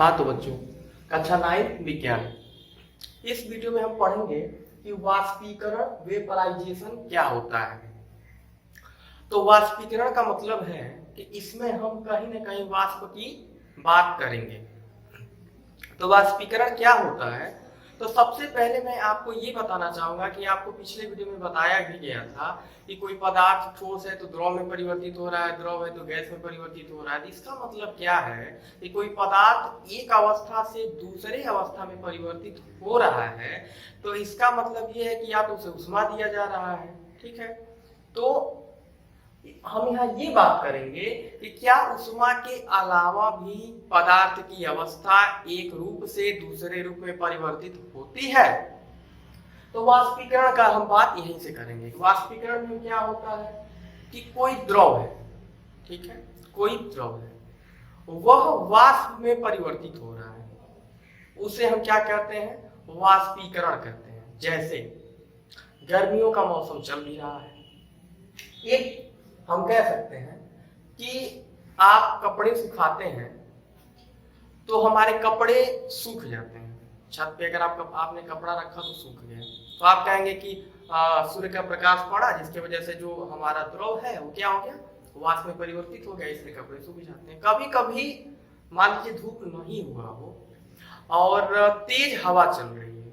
हाँ तो बच्चों, कक्षा 9 विज्ञान। इस वीडियो में हम पढ़ेंगे कि वाष्पीकरण वेपराइजेशन क्या होता है। तो वाष्पीकरण का मतलब है कि इसमें हम कहीं ना कहीं वाष्प की बात करेंगे। तो वाष्पीकरण क्या होता है, तो सबसे पहले मैं आपको ये बताना चाहूंगा कि आपको पिछले वीडियो में बताया भी गया था कि कोई पदार्थ ठोस है तो द्रव में परिवर्तित हो रहा है, द्रव है तो गैस में परिवर्तित हो रहा है। इसका मतलब क्या है कि कोई पदार्थ एक अवस्था से दूसरे अवस्था में परिवर्तित हो रहा है, तो इसका मतलब ये है कि या तो उसे ऊष्मा दिया जा रहा है, ठीक है। तो हम यहाँ ये बात करेंगे कि क्या ऊष्मा के अलावा भी पदार्थ की अवस्था एक रूप से दूसरे रूप में परिवर्तित होती है। तो वाष्पीकरण का हम बात यहीं से करेंगे। वाष्पीकरण में क्या होता है कि कोई द्रव है, ठीक है, कोई द्रव है, वह वाष्प में परिवर्तित हो रहा है, उसे हम क्या कहते हैं, वाष्पीकरण कहते हैं। जैसे गर्मियों का मौसम चल भी रहा है, एक हम कह सकते हैं कि आप कपड़े सुखाते हैं तो हमारे कपड़े सूख जाते हैं। छत पे अगर आपने कपड़ा रखा तो सूख गया, तो आप कहेंगे कि सूर्य का प्रकाश पड़ा जिसकी वजह से जो हमारा द्रव है वो क्या हो गया, वाष्प में परिवर्तित हो गया, इसलिए कपड़े सूख जाते हैं। कभी कभी मान लीजिए धूप नहीं हुआ हो और तेज हवा चल रही है,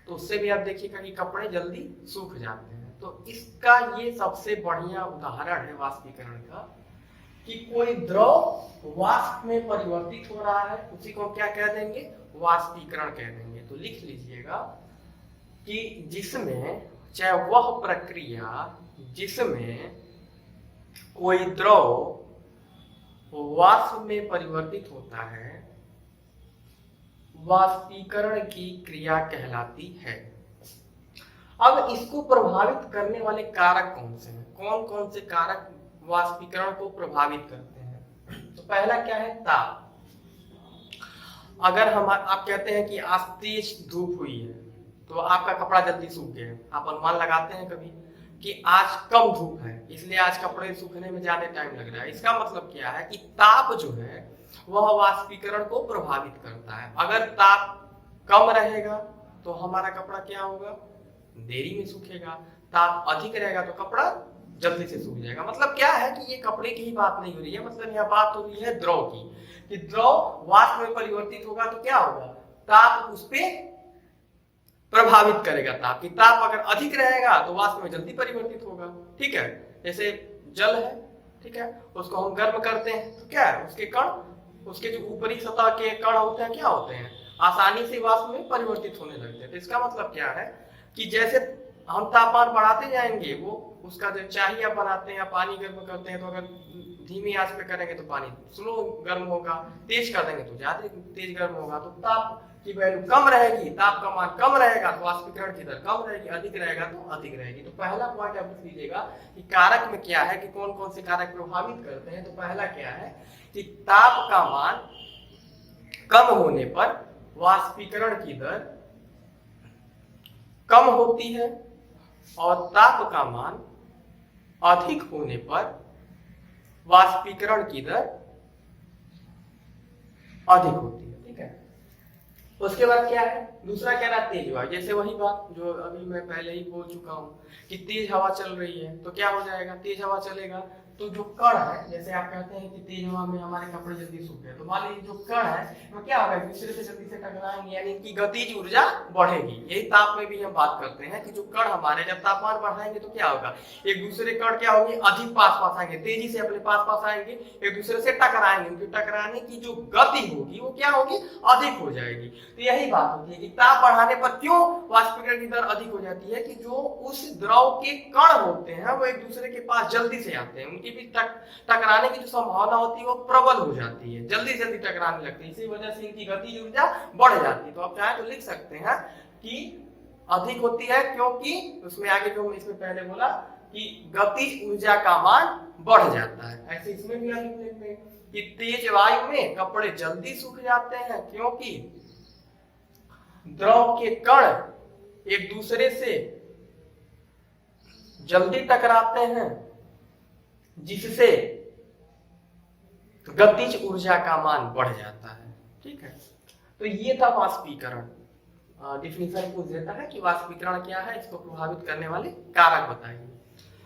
तो उससे भी आप देखिएगा कि कपड़े जल्दी सूख जाते हैं। तो इसका ये सबसे बढ़िया उदाहरण है वाष्पीकरण का, कि कोई द्रव वाष्प में परिवर्तित हो रहा है, उसी को क्या कह देंगे, वाष्पीकरण कह देंगे। तो लिख लीजिएगा कि जिसमें, चाहे वह प्रक्रिया जिसमें कोई द्रव वाष्प में परिवर्तित होता है, वाष्पीकरण की क्रिया कहलाती है। अब इसको प्रभावित करने वाले कारक कौन से हैं, कौन कौन से कारक वाष्पीकरण को प्रभावित करते हैं। तो पहला क्या है, ताप। अगर आप कहते हैं कि आज तेज धूप हुई है तो आपका कपड़ा जल्दी सूख गया, आप अनुमान लगाते हैं कभी कि आज कम धूप है इसलिए आज कपड़े सूखने में ज्यादा टाइम लग रहा है। इसका मतलब क्या है कि ताप जो है वह वाष्पीकरण को प्रभावित करता है। अगर ताप कम रहेगा तो हमारा कपड़ा क्या होगा, देरी में सूखेगा। ताप अधिक रहेगा तो कपड़ा जल्दी से सूख जाएगा। मतलब क्या है कि ये कपड़े की ही बात नहीं हो रही है, मतलब यहाँ बात हो रही है द्रव की, कि द्रव वाष्प में परिवर्तित होगा तो क्या होगा, ताप उस पे प्रभावित करेगा। ताप की ताप अगर अधिक रहेगा तो वाष्प में जल्दी परिवर्तित होगा, ठीक है। जैसे जल है, ठीक है, उसको हम गर्म करते हैं तो क्या है, उसके कण, उसके जो ऊपरी सतह के कण होते हैं क्या होते हैं, आसानी से वाष्प में परिवर्तित होने लगते हैं। तो इसका मतलब क्या है कि जैसे हम तापमान बढ़ाते जाएंगे, वो उसका जो चाही आप बनाते हैं, पानी गर्म करते हैं तो अगर धीमी आंच पे करेंगे तो पानी स्लो गर्म होगा, तेज कर देंगे तो ज्यादा तेज गर्म होगा। तो ताप की वैल्यू कम रहेगी, ताप का मान कम रहेगा तो वाष्पीकरण की दर कम रहेगी, अधिक रहेगा तो अधिक रहेगी। तो पहला पॉइंट आप लिख लीजिएगा कि कारक में क्या है, कि कौन कौन से कारक प्रभावित करते हैं। तो पहला क्या है कि ताप का मान कम होने पर वाष्पीकरण की दर कम होती है और ताप का मान अधिक होने पर वाष्पीकरण की दर अधिक होती है, ठीक है। उसके बाद क्या है, दूसरा क्या रहा, तेज हवा। जैसे वही बात जो अभी मैं पहले ही बोल चुका हूँ कि तेज हवा चल रही है तो क्या हो जाएगा, तेज हवा चलेगा तो जो कण है, जैसे आप कहते हैं कि तेज हवा में हमारे कपड़े जल्दी सूख गए, तो मान लीजिए जो कण है वो क्या होगा, एक दूसरे से जल्दी से टकराएंगे, यानी इनकी गतिज ऊर्जा बढ़ेगी। यही ताप में भी हम बात करते हैं कि जो कण हमारे जब तापमान बढ़ाएंगे तो क्या होगा, एक दूसरे कण क्या होंगे, अधिक पास पास आएंगे, तेजी से अपने पास पास आएंगे, एक दूसरे से टकराएंगे, उनकी टकराने की जो गति होगी वो क्या होगी, अधिक हो जाएगी। तो यही बात होती है कि ताप बढ़ाने पर क्यों वाष्पीकरण की दर अधिक हो जाती है, कि जो उस द्रव के कण होते हैं वो एक दूसरे के पास जल्दी से आते हैं, उनकी भी टकराने की जो संभावना होती है वो प्रबल हो जाती है, जल्दी जल्दी टकराने लगती है, इसी वजह से इनकी गति ऊर्जा बढ़ जाती है। तो आप चाहे तो लिख सकते हैं कि अधिक होती है, क्योंकि उसमें आगे जो इसमें पहले बोला कि गतिज ऊर्जा का मान बढ़ जाता है। ऐसे इसमें भी लिख लेते हैं कि तेज वायु में कपड़े जल्दी सूख जाते हैं क्योंकि द्रव के कण एक दूसरे से जल्दी टकराते हैं, जिससे गतिज ऊर्जा का मान बढ़ जाता है, ठीक है, तो ये था वाष्पीकरण। डिफिनीशन पूछ देता है कि वाष्पीकरण क्या है, इसको प्रभावित करने वाले कारक बताइए।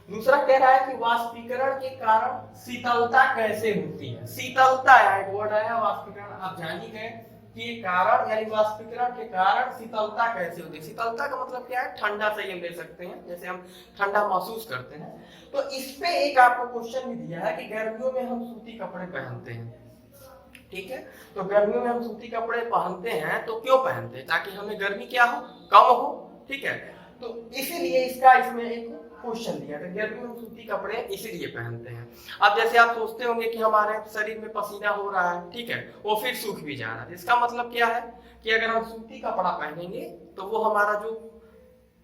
दूसरा कह रहा है कि वाष्पीकरण के कारण शीतलता कैसे होती है। शीतलता एक वर्ड आया वाष्पीकरण, आप जान ही गए कि कारण यानी वाष्पीकरण के कारण शीतलता कैसे होती है। शीतलता का मतलब क्या है, ठंडा से हम ले सकते हैं, जैसे हम ठंडा महसूस करते हैं। तो इस पे एक आपको क्वेश्चन भी दिया है कि गर्मियों में हम सूती कपड़े पहनते हैं, ठीक है। तो गर्मियों में हम सूती कपड़े पहनते हैं, तो क्यों पहनते हैं, ताकि हमें गर्मी क्या हो, कम हो, ठीक है। तो इसीलिए इसका इसमें एक क्वेश्चन दिया था, गर्मियों में सूती कपड़े इसीलिए पहनते हैं। अब जैसे आप सोचते होंगे कि हमारे शरीर में पसीना हो रहा है, ठीक है, वो फिर सूख भी जा रहा है। इसका मतलब क्या है कि अगर हम सूती कपड़ा पहनेंगे तो वो हमारा जो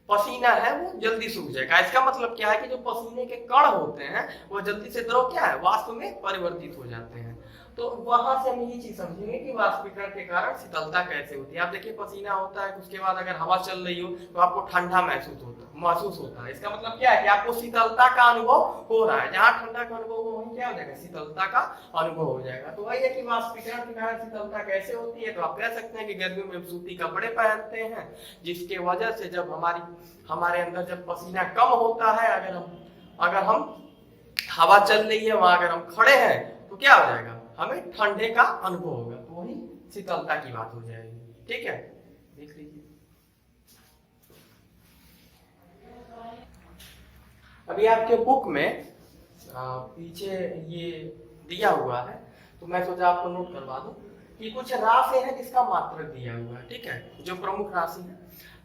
पसीना है वो जल्दी सूख जाएगा। इसका मतलब क्या है कि जो पसीने के कण होते हैं वो जल्दी से द्रव क्या है, वाष्प में परिवर्तित हो जाते हैं। तो वहां से हम ये चीज समझेंगे कि वाष्पीकरण के कारण शीतलता कैसे होती है। आप देखिए पसीना होता है, उसके बाद अगर हवा चल रही हो तो आपको ठंडा महसूस होता है। इसका मतलब क्या है कि आपको शीतलता का अनुभव हो रहा है। जहां ठंडा का अनुभव हो वहीं क्या हो जाएगा, शीतलता का अनुभव हो जाएगा। तो वही है कि वाष्पीकरण के कारण शीतलता कैसे होती है। तो आप कह सकते हैं कि गर्मियों में सूती कपड़े पहनते हैं, जिसके वजह से जब हमारे अंदर जब पसीना कम होता है, अगर हम हवा चल रही है वहां अगर हम खड़े हैं तो क्या हो जाएगा, हमें ठंडे का अनुभव होगा। तो वही शीतलता की बात हो जाएगी, ठीक है। देख लीजिए अभी आपके बुक में पीछे ये दिया हुआ है, तो मैं सोचा आपको नोट करवा दूं कि कुछ राशि है जिसका मात्रक दिया हुआ है, ठीक है। जो प्रमुख राशि है,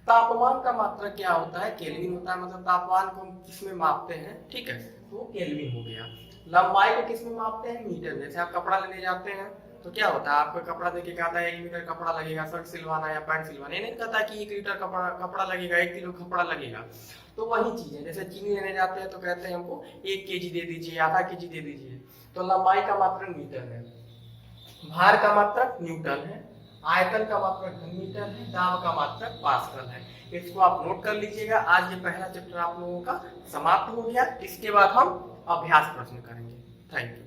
तापमान का मात्रक क्या होता है, केल्विन होता है। मतलब तापमान को हम किसमें मापते हैं, ठीक है, तो वो केल्विन हो गया। लंबाई को किसमें मापते हैं, मीटर। जैसे आप कपड़ा लेने जाते हैं तो क्या होता है, आपको कपड़ा देके कहता है 1 मीटर कपड़ा लगेगा, शर्ट सिलवाना या पैंट सिलवाना। ये नहीं कहता है कि 1 लीटर कपड़ा लगेगा, 1 किलो कपड़ा लगेगा। तो वही चीज है, जैसे चीनी लेने जाते हैं तो कहते हैं हमको 1 केजी दे दीजिए, आधा केजी दे दीजिए। तो लंबाई का मात्रक मीटर है, भार का मात्रक न्यूटन है, आयतन का मात्रक मीटर है, दाब का मात्रक पास्कल है। इसको आप नोट कर लीजिएगा। आज ये पहला चैप्टर आप लोगों का समाप्त हो गया। इसके बाद हम अभ्यास प्रश्न करेंगे। Thank you.